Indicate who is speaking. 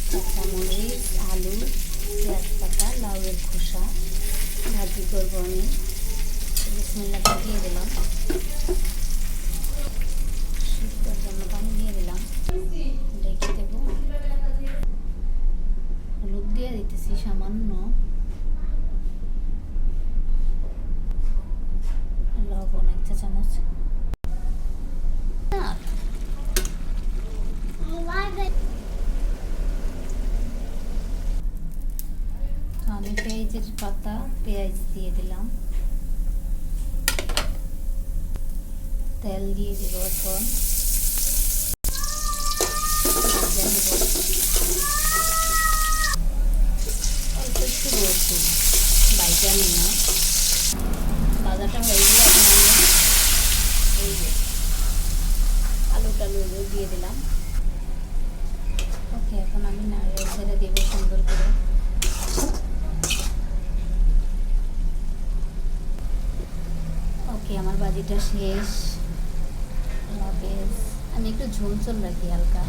Speaker 1: কাঁচামরিচ, আলু, পেঁয়াজ পাতা, লাউয়ের খোসা ভাজি করবো আমি। বিসমিল্লাহ দিয়ে দিলাম, সিদ্ধর জন্য পানি দিয়ে দিলাম, রেখে দেবো। হলুদ দিয়ে দিতেছি সামান্য, লবণ 1 চা চামচ। আমি পেঁয়াজের পাতা পেঁয়াজ দিয়ে দিলাম, তেল দিয়ে দিব এখন। অল্প একটু রসুন বাইজানি না, বাজারটা হয়ে গেলে এখন আমি এই যে আলু টালু দিয়ে দিলাম। ওকে, এখন আমি নাড়িয়ে ছেড়ে দেবো সুন্দর করে। ওকে, আমার ভাজিটা শেষ। আমি একটু ঝোল ঝোল রাখি হালকা।